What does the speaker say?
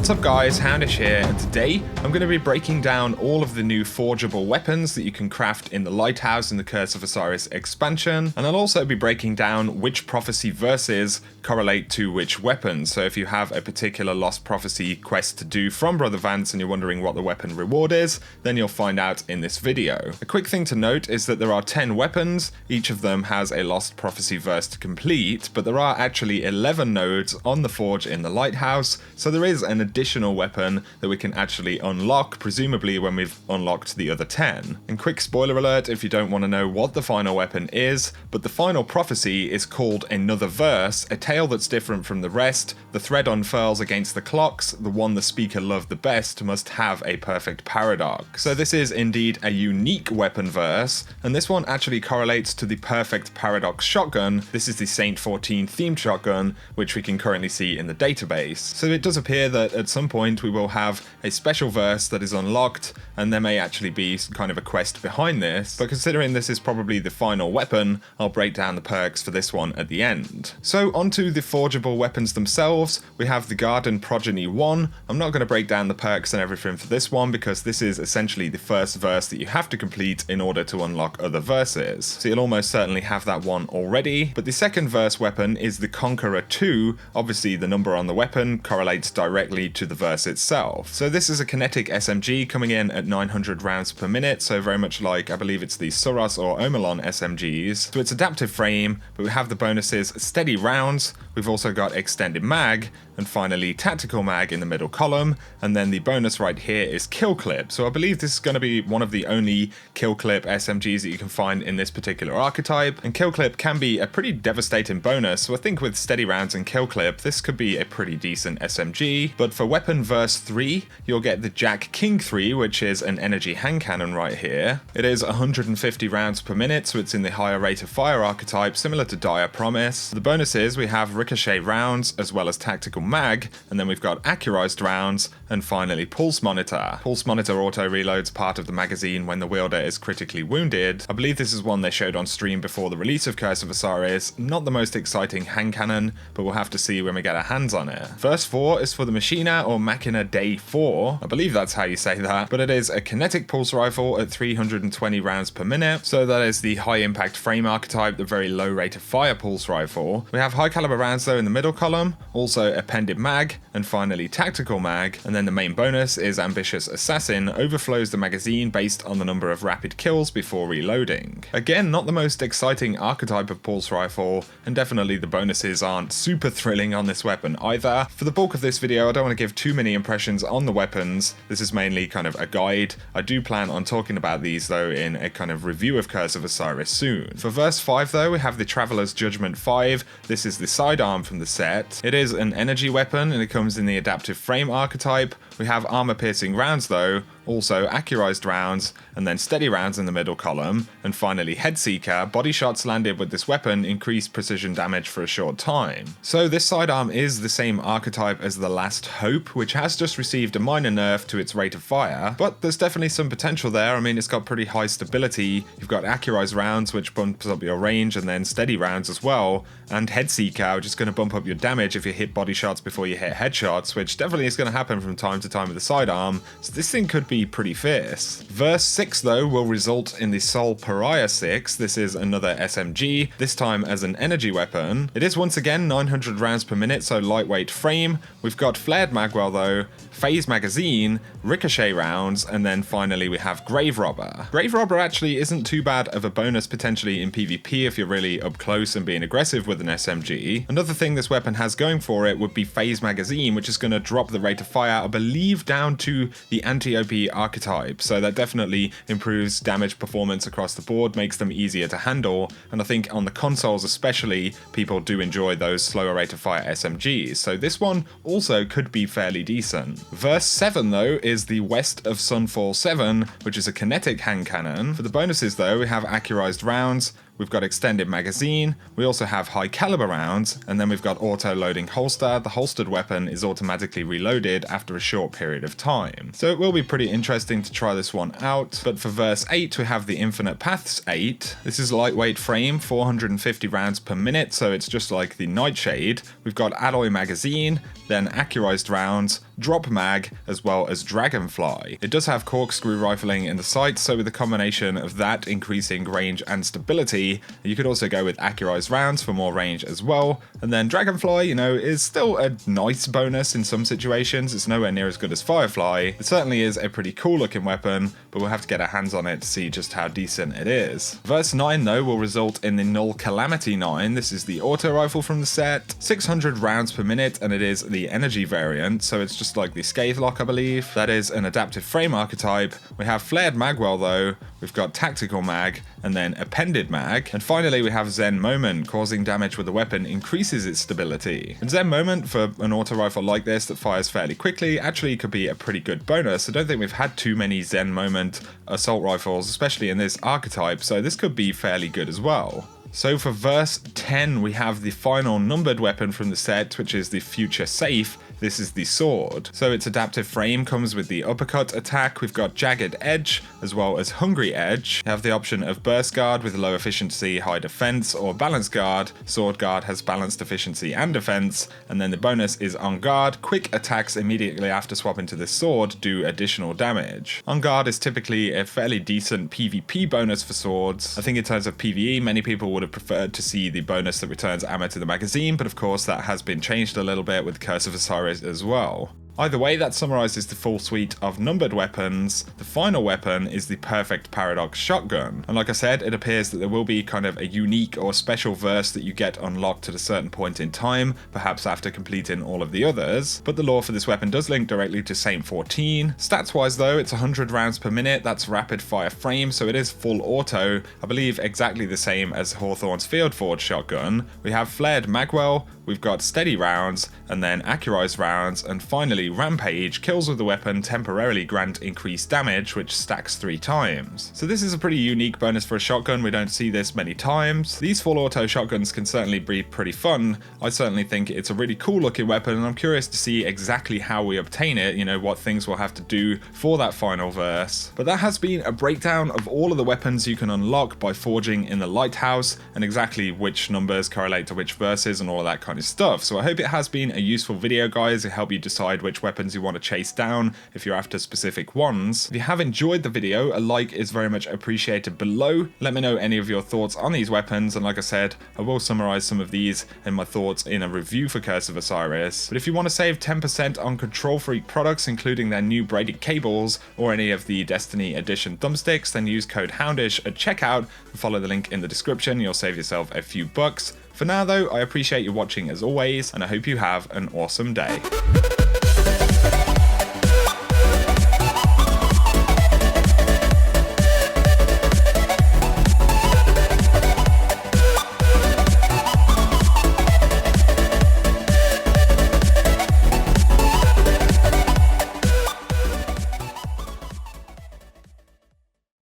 What's up guys, Houndish here, and today I'm going to be breaking down all of the new forgeable weapons that you can craft in the Lighthouse in the Curse of Osiris expansion, and I'll also be breaking down which prophecy verses correlate to which weapons. So if you have a particular Lost Prophecy quest to do from Brother Vance and you're wondering what the weapon reward is, then you'll find out in this video. A quick thing to note is that there are 10 weapons, each of them has a Lost Prophecy verse to complete, but there are actually 11 nodes on the forge in the Lighthouse, so there is an additional weapon that we can actually unlock, presumably when we've unlocked the other 10. And quick spoiler alert if you don't want to know what the final weapon is, but the final prophecy is called Another Verse, a tale that's different from the rest. The thread unfurls against the clocks, the one the speaker loved the best must have a perfect paradox. So this is indeed a unique weapon verse, and this one actually correlates to the perfect paradox shotgun. This is the Saint 14 themed shotgun, which we can currently see in the database. So it does appear that at some point we will have a special verse that is unlocked, and there may actually be kind of a quest behind this, but considering this is probably the final weapon, I'll break down the perks for this one at the end. So onto the forgeable weapons themselves, we have the Garden Progeny 1. I'm not going to break down the perks and everything for this one because this is essentially the first verse that you have to complete in order to unlock other verses. So you'll almost certainly have that one already, but the second verse weapon is the Conqueror 2. Obviously the number on the weapon correlates directly to the verse itself. So this is a kinetic SMG coming in at 900 rounds per minute, so very much like I believe it's the Suros or Omelon SMGs. So it's adaptive frame, but we have the bonuses steady rounds, we've also got extended mag, and finally tactical mag in the middle column, and then the bonus right here is kill clip. So I believe this is going to be one of the only kill clip SMGs that you can find in this particular archetype, and kill clip can be a pretty devastating bonus, so I think with steady rounds and kill clip this could be a pretty decent SMG. But for weapon verse 3 you'll get the Jack King 3, which is an energy hand cannon right here. It is 150 rounds per minute, so it's in the higher rate of fire archetype similar to Dire Promise. The bonuses, we have ricochet rounds as well as tactical mag, and then we've got accurized rounds, and finally pulse monitor. Pulse monitor auto reloads part of the magazine when the wielder is critically wounded. I believe this is one they showed on stream before the release of Curse of Osiris. Not the most exciting hand cannon, but we'll have to see when we get our hands on it. Verse 4 is for the Machina or Machina Dei 4. I believe that's how you say that, but it is a kinetic pulse rifle at 320 rounds per minute, so that is the high impact frame archetype, the very low rate of fire pulse rifle. We have high caliber rounds though in the middle column, also appended mag, and finally tactical mag, and then the main bonus is Ambitious Assassin, overflows the magazine based on the number of rapid kills before reloading. Again, not the most exciting archetype of pulse rifle, and definitely the bonuses aren't super thrilling on this weapon either. For the bulk of this video I don't want to give too many impressions on the weapons, this is mainly kind of a guide. I do plan on talking about these though in a kind of review of Curse of Osiris soon. For verse 5 though, we have the Traveler's Judgment 5. This is the sidearm from the set. It is an energy weapon and it comes in the adaptive frame archetype. We have armor piercing rounds though, also accurized rounds, and then steady rounds in the middle column, and finally head seeker. Body shots landed with this weapon increase precision damage for a short time. So this sidearm is the same archetype as the Last Hope, which has just received a minor nerf to its rate of fire, but there's definitely some potential there. I mean, it's got pretty high stability. You've got accurized rounds, which bumps up your range, and then steady rounds as well, and head seeker, which is going to bump up your damage if you hit body shots before you hit headshots, which definitely is going to happen from time to time with the sidearm, so this thing could be pretty fierce. Verse 6 though will result in the Sol Pariah 6. This is another SMG, this time as an energy weapon. It is once again 900 rounds per minute, so lightweight frame. We've got flared magwell though, phase magazine, ricochet rounds, and then finally we have Grave Robber. Grave Robber actually isn't too bad of a bonus potentially in PvP if you're really up close and being aggressive with an SMG. Another thing this weapon has going for it would be phase magazine, which is going to drop the rate of fire, I believe, down to the anti-OP archetype, so that definitely improves damage performance across the board, makes them easier to handle, and I think on the consoles especially, people do enjoy those slower rate of fire SMGs, so this one also could be fairly decent. Verse 7 though is the West of Sunfall 7, which is a kinetic hand cannon. For the bonuses though, we have accurized rounds, we've got extended magazine, we also have high caliber rounds, and then we've got auto loading holster. The holstered weapon is automatically reloaded after a short period of time. So it will be pretty interesting to try this one out. But for verse 8, we have the Infinite Paths 8. This is lightweight frame, 450 rounds per minute, so it's just like the Nightshade. We've got alloy magazine, then accurized rounds, drop mag, as well as dragonfly. It does have corkscrew rifling in the sights, so with a combination of that increasing range and stability, you could also go with accurized rounds for more range as well. And then dragonfly, you know, is still a nice bonus in some situations. It's nowhere near as good as firefly. It certainly is a pretty cool looking weapon, but we'll have to get our hands on it to see just how decent it is. Verse 9 though will result in the Null Calamity 9. This is the auto rifle from the set, 600 rounds per minute, and it is the energy variant, so it's just like the Scavelock, I believe. That is an adaptive frame archetype. We have flared magwell though, we've got tactical mag, and then appended mag, and finally we have Zen Moment. Causing damage with the weapon increases its stability. And Zen Moment for an auto rifle like this that fires fairly quickly actually could be a pretty good bonus. I don't think we've had too many Zen Moment assault rifles, especially in this archetype, so this could be fairly good as well. So for verse 10, we have the final numbered weapon from the set, which is the Future Safe. This is the sword. So its adaptive frame comes with the uppercut attack. We've got jagged edge as well as hungry edge. You have the option of burst guard with low efficiency, high defense, or balance guard. Sword guard has balanced efficiency and defense. And then the bonus is on guard. Quick attacks immediately after swapping to this sword do additional damage. On guard is typically a fairly decent PvP bonus for swords. I think in terms of PvE, many people would have preferred to see the bonus that returns ammo to the magazine, but of course that has been changed a little bit with Curse of Osiris as well. Either way, that summarizes the full suite of numbered weapons. The final weapon is the Perfect Paradox Shotgun. And like I said, it appears that there will be kind of a unique or special verse that you get unlocked at a certain point in time, perhaps after completing all of the others. But the lore for this weapon does link directly to Saint 14. Stats wise though, it's 100 rounds per minute, that's rapid fire frame, so it is full auto. I believe exactly the same as Hawthorne's Field Forge shotgun. We have flared magwell, we've got steady rounds, and then accurized rounds, and finally Rampage. Kills with the weapon temporarily grant increased damage, which stacks 3 times. So this is a pretty unique bonus for a shotgun. We don't see this many times. These full auto shotguns can certainly be pretty fun. I certainly think it's a really cool looking weapon, and I'm curious to see exactly how we obtain it, you know, what things we'll have to do for that final verse. But that has been a breakdown of all of the weapons you can unlock by forging in the Lighthouse, and exactly which numbers correlate to which verses and all of that kind of stuff. So I hope it has been a useful video, guys. It helped you decide which weapons you want to chase down if you're after specific ones. If you have enjoyed the video, a like is very much appreciated below. Let me know any of your thoughts on these weapons, and like I said, I will summarize some of these and my thoughts in a review for Curse of Osiris. But if you want to save 10% on Control Freak products, including their new braided cables or any of the Destiny Edition thumbsticks, then use code Houndish at checkout and follow the link in the description. You'll save yourself a few bucks. For now though, I appreciate you watching as always, and I hope you have an awesome day.